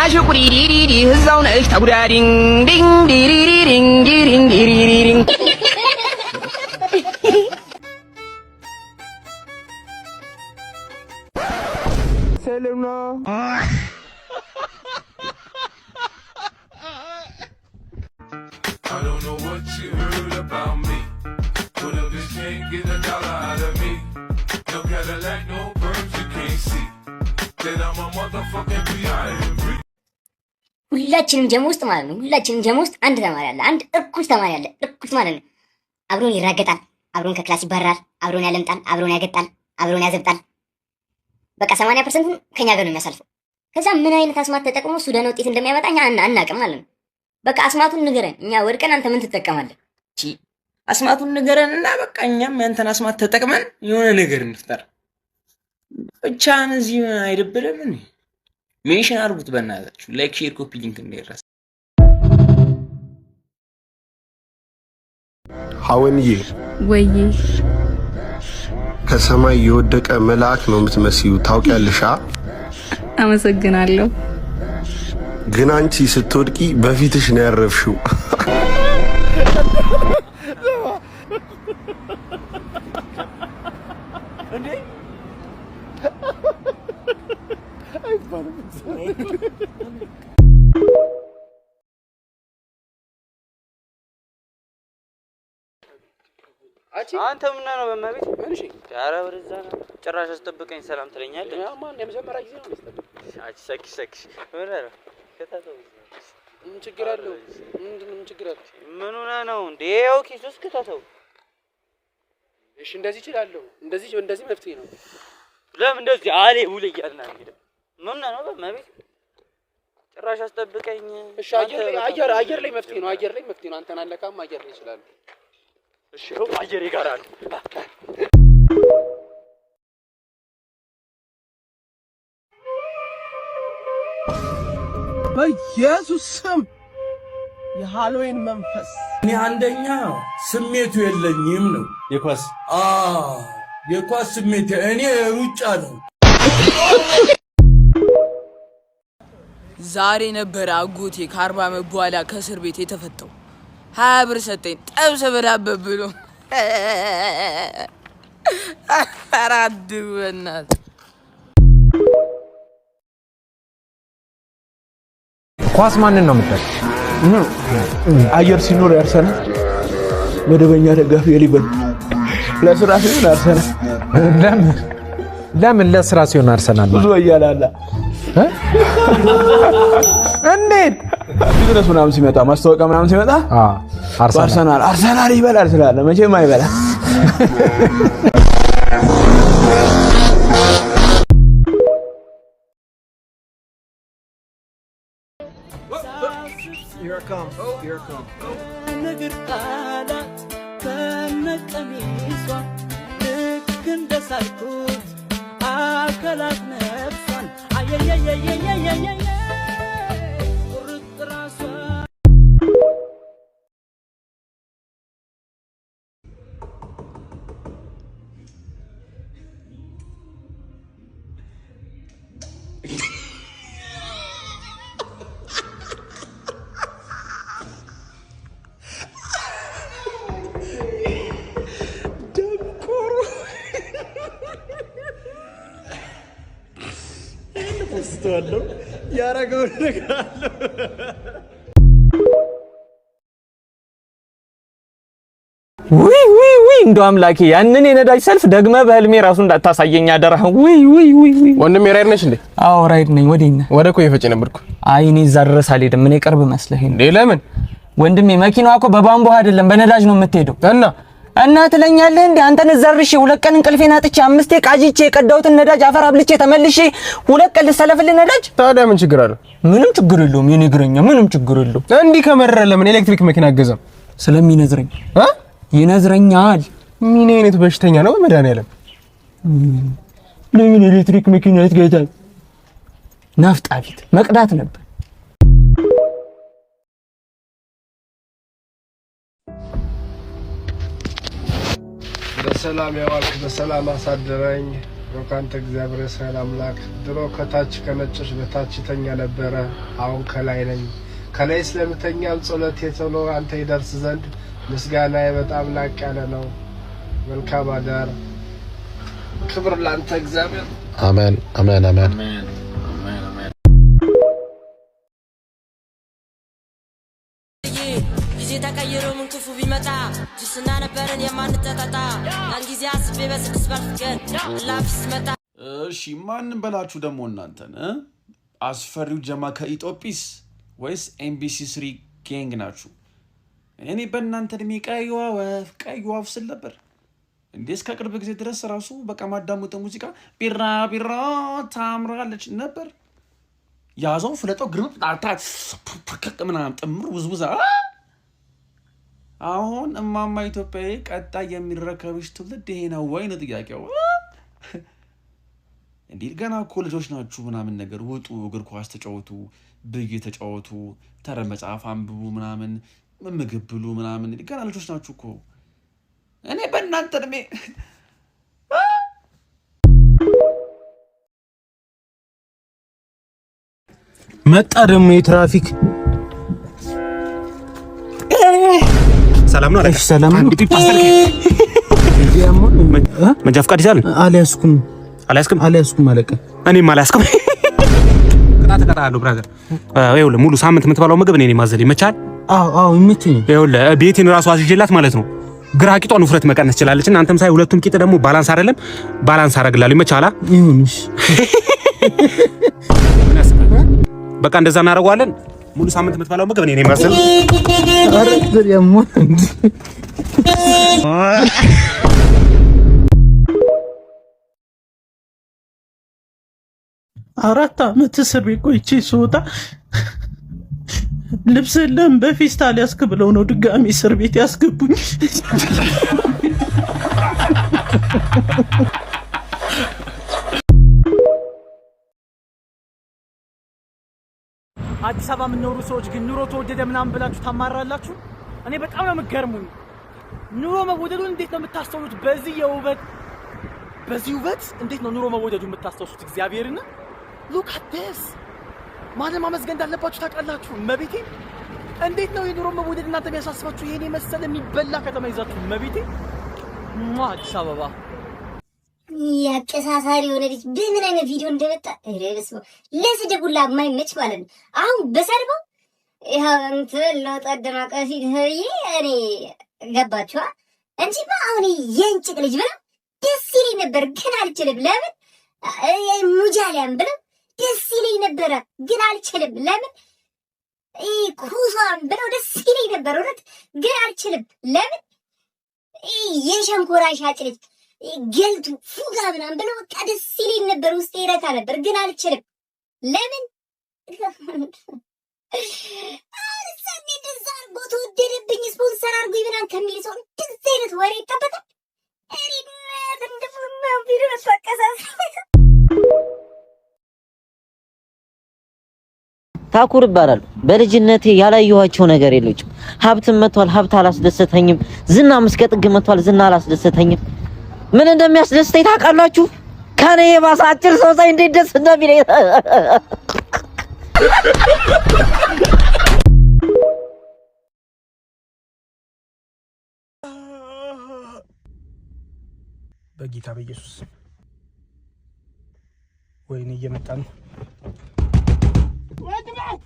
አሽቁሪሪሪሪ ህዛው ነሽ ተጉዳዲን ዲን ዲሪሪሪን ዲሪን ዲሪሪሪን ሰለምና I don't know what you heard about me, but if you can't get $1 out of me, no Cadillac, no perms you can't see, then I'm a motherfucking B.I.M.B. ሁላችንም ጀም ውስጥ ማለት ነው። ሁላችንም ጀም ውስጥ አንድ ተማሪ አለ፣ አንድ እርኩስ ተማሪ አለ። እርኩስ ማለት ነው አብሮን ይራገጣል፣ አብሮን ከክላስ ይባራል፣ አብሮን ያለምጣል፣ አብሮን ያገጣል፣ አብሮን ያዘብጣል። በቃ 80% ከኛ ጋር ነው የሚያሳልፈው። ከዛ ምን አይነት አስማት ተጠቅሞ እሱ ደህና ውጤት እንደሚያመጣ እኛ አናውቅም ማለት ነው። በቃ አስማቱን ንገረን፣ እኛ ወድቀን አንተ ምን ትጠቀማለህ? አስማቱን ንገረንና በቃ እኛም ያንተን አስማት ተጠቅመን የሆነ ነገር እንፍጠር። ብቻህን እዚህ አይደብርም? ሜንሽን አድርጉት በእናታችሁ። ላይክ፣ ሼር፣ ኮፒ ሊንክ እንዳይረሳ። ሀወንዬ ወይዬ ከሰማይ የወደቀ መልአክ ነው የምትመስዩ ታውቂያለሽ? አመሰግናለሁ። ግን አንቺ ስትወድቂ በፊትሽ ነው ያረፍሽው። አንተ ምን ነው በመቤት እሺ ዳራ ወደዛ ነው ጭራሽ አስጠብቀኝ ሰላም ትለኛለህ? ማን የመጀመሪያ ጊዜ ነው መስጠት? አቺ ሰክሽ ወራ ከተተው ምን ችግር አለው? ምን ችግር አለው? ምን ሆነ ነው እንዴ? ያው ኪሱስ ከተተው እሺ እንደዚህ ይችላልው እንደዚህ መፍትሄ ነው። ለምን እንደዚህ አለ ውል እያልና እንግዲህ ምን ነው በመቤት ጭራሽ አስጠብቀኝ። እሺ አየር ላይ መፍትሄ ነው። አየር ላይ መፍትሄ ነው። አንተን አለካም አየር ላይ ይችላል። እሺ ነው አየር ይጋራል። በኢየሱስ ስም የሃሎዊን መንፈስ እኔ አንደኛ ስሜቱ የለኝም ነው የኳስ ስሜት እኔ ሩጫ ነው። ዛሬ ነበር አጎቴ ከ40 ዓመት በኋላ ከእስር ቤት የተፈታው። 20 ብር ሰጠኝ ጠብስ በላበት ብሎ አራድ በእናት ኳስ ማንን ነው የምትጠቅ? አየር ሲኖር ያርሰናል መደበኛ ደጋፊ የሊቨርፑል ለስራ ሲሆን አርሰናል ለምን ለስራ ሲሆን አርሰናል ብዙ ያያላላ እንዴት ቢዝነስ ምናምን ሲመጣ ማስታወቂያ ምናምን ሲመጣ አርሰናል ይበላል ስላለ መቼም አይበላ። Here I come. አስተዋለሁ ያረጋው ነገር አለ። ውይ እንደው አምላኬ ያንን የነዳጅ ሰልፍ ደግመ በህልሜ ራሱ እንዳታሳየኝ አደረህ። ውይ ወንድሜ ራይድ ነሽ እንዴ? አዎ ራይድ ነኝ። ወዴት ነህ? ወደ ኮዬ ፈጬ ነበርኩ። አይ እኔ እዛ ድረስ አልሄድም። እኔ ቅርብ መስለህ እንዴ? ለምን ወንድሜ መኪናዋ እኮ በባምቦ አይደለም በነዳጅ ነው የምትሄደው። እና ትለኛለህ እንዴ? አንተን ዘርሽ 2 ቀን እንቅልፌን አጥቼ 5 ቃጂቼ የቀዳሁትን ነዳጅ አፈር አብልቼ ተመልሼ 2 ቀን ልሰለፍልህ ነዳጅ። ታዲያ ምን ችግር አለው? ምንም ችግር የለውም። የኔ እግረኛ ምንም ችግር የለውም። እንዲህ ከመረረ ለምን ኤሌክትሪክ መኪና አገዛም? ስለሚነዝረኝ ይነዝረኛል። ምን አይነት በሽተኛ ነው መድኃኒዓለም? ለምን ኤሌክትሪክ መኪና ይትገዛል? ናፍጣ ፊት መቅዳት ነበር። በሰላም ያዋልክ በሰላም አሳደረኝ። ወካንተ እግዚአብሔር እስራኤል አምላክ ድሮ ከታች ከነጭሽ በታች ተኛ ነበረ አሁን ከላይ ነኝ ከላይ ስለምተኛም ጸሎቴ ቶሎ አንተ ይደርስ ዘንድ ምስጋናዬ በጣም ላቅ ያለ ነው መልካም አዳር ክብር ላንተ እግዚአብሔር አሜን አሜን አሜን ጊዜ ተቀይሮ ምን ክፉ ቢመጣ ጅስና ነበርን የማንጠጣጣ ያን ጊዜ አስቤ በስድስት ባልፍገን ላፊስ መጣ እሺ ማንን በላችሁ ደግሞ እናንተን አስፈሪው ጀማ ከኢትዮጵስ ወይስ ኤምቢሲ3 ጋንግ ናችሁ እኔ በእናንተ እድሜ ቀይዋ ወፍ ስል ነበር እንዴስ ከቅርብ ጊዜ ድረስ ራሱ በቃ ማዳሙት ሙዚቃ ቢራ ቢራ ታምራለች ነበር ያዘው ፍለጠው ግርብ ጣጣት ምናምን ጥምር ውዝውዛ አሁን እማማ ኢትዮጵያዬ ቀጣይ የሚረከብሽ ትውልድ ይሄ ነው ወይ ነው ጥያቄው እንዴ ገና እኮ ልጆች ናችሁ ምናምን ነገር ወጡ እግር ኳስ ተጫወቱ ብይ ተጫወቱ ተረ መጽሐፍ አንብቡ ምናምን ምግብ ብሉ ምናምን ገና ልጆች ናችሁ እኮ እኔ በእናንተ እድሜ መጣ ደግሞ የትራፊክ ሰላም ነው አለሽ ሰላም ነው እንዴ ፓስተር መንጃ ፈቃድ ይዛል አልያዝኩም አለቀ እኔም አልያዝኩም ተቀጣጣለሁ ብራዘር ይኸውልህ ሙሉ ሳምንት የምትባለው ምግብ እኔ ማዘል ይመቻል አዎ ይመቸኛል ይኸውልህ ቤቴን ራሱ አዝዤላት ማለት ነው ግራ ቂጧን ውፍረት መቀነስ ትችላለች እና አንተም ሳይ ሁለቱም ቂጥ ደግሞ ባላንስ አይደለም ባላንስ አረግላለሁ ይመቻላ ይሁንሽ በቃ እንደዛ እናደርገዋለን ሙሉ ሳምንት የምትባለው ምግብ እኔ ማዘል አረግዘር ያሞ አራት አመት እስር ቤት ቆይቼ ስወጣ ልብስ የለም በፌስታል ያስክ ብለው ነው ድጋሚ እስር ቤት ያስገቡኝ። አዲስ አበባ የምትኖሩ ሰዎች ግን ኑሮ ተወደደ ምናምን ብላችሁ ታማራላችሁ። እኔ በጣም ነው የምትገርሙኝ። ኑሮ መወደዱን እንዴት ነው የምታስተውሉት? በዚህ ውበት እንዴት ነው ኑሮ መወደዱን የምታስተውሉት? እግዚአብሔርን ሉክ አት ዲስ ማንም ማመስገን እንዳለባችሁ ታውቃላችሁ። መቤቴ እንዴት ነው የኑሮ መወደድ እናንተ የሚያሳስባችሁ? ይሄን የመሰለ የሚበላ ከተማ ይዛችሁ መቤቴ አዲስ አበባ ያቀሳሳሪ የሆነ ልጅ በምን አይነት ቪዲዮ እንደመጣ ረብስሞ ለስደጉላ የማይመች ማለት ነው። አሁን በሰርበው ይሄው እንትን ለተደማቀሲ ሆይ እኔ ገባችኋ እንጂማ አሁን የእንጭቅ ልጅ ብለው ደስ ይለኝ ነበር፣ ግን አልችልም። ለምን ሙጃሊያም ብለው ደስ ይለኝ ነበረ፣ ግን አልችልም። ለምን ኩሷን ብለው ደስ ይለኝ ነበር፣ እውነት ግን አልችልም። ለምን የሸንኮራ ሻጭ ልጅ ገልቱ ፉጋ ምናምን ብለው በቃ ደስ ይለኝ ነበር፣ ውስጤ ይረካ ነበር፣ ግን አልችልም። ለምን አርሰኔ እንደዛ አርጎ ተወደደብኝ ስፖንሰር አርጉኝ ምናምን ከሚል ሰው እንደዚህ አይነት ወሬ ይጠበቃል? እኔ እንደምንም ቢሮ ተቀሳስ ታኩር ይባላል። በልጅነቴ ያላየኋቸው ነገር የለችም። ሀብትም መጥቷል፣ ሀብት አላስደሰተኝም። ዝና መስከጥግ መጥቷል፣ ዝና አላስደሰተኝም። ምን እንደሚያስደስተኝ ታውቃላችሁ? ከኔ የባሰ አጭር ሰው ሳይ እንዴት ደስ እንደሚለኝ። በጌታ በኢየሱስ ወይኔ እየመጣ ነው። ምንድነው?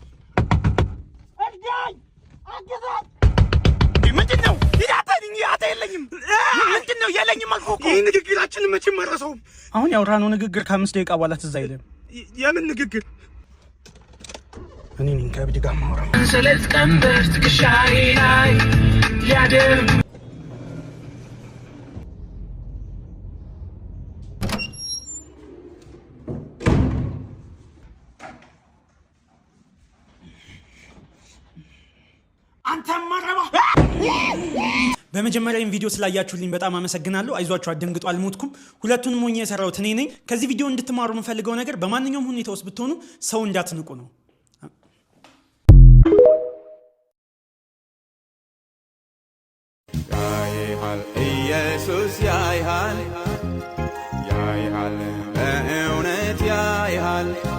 የለኝም። ምንድነው? የለኝም አልኩህ እኮ። ይሄ ንግግራችንን መቼም አልረሳውም። አሁን ያወራነው ንግግር ከ5 ደቂቃ በኋላ ትዝ አይልም። የምን ንግግር? እኔ ነኝ ከእብድ ጋር የማወራው። ሰንሰለት ቀንበር ትከሻዬ ላይ ሊያደርጉ በመጀመሪያ ቪዲዮ ስላያችሁልኝ በጣም አመሰግናለሁ። አይዟችሁ፣ አትደንግጡ፣ አልሞትኩም። ሁለቱንም ሆኜ የሰራሁት እኔ ነኝ። ከዚህ ቪዲዮ እንድትማሩ የምፈልገው ነገር በማንኛውም ሁኔታ ውስጥ ብትሆኑ ሰው እንዳትንቁ ነው። ያይሃል ኢየሱስ ያይሃል ይሆናል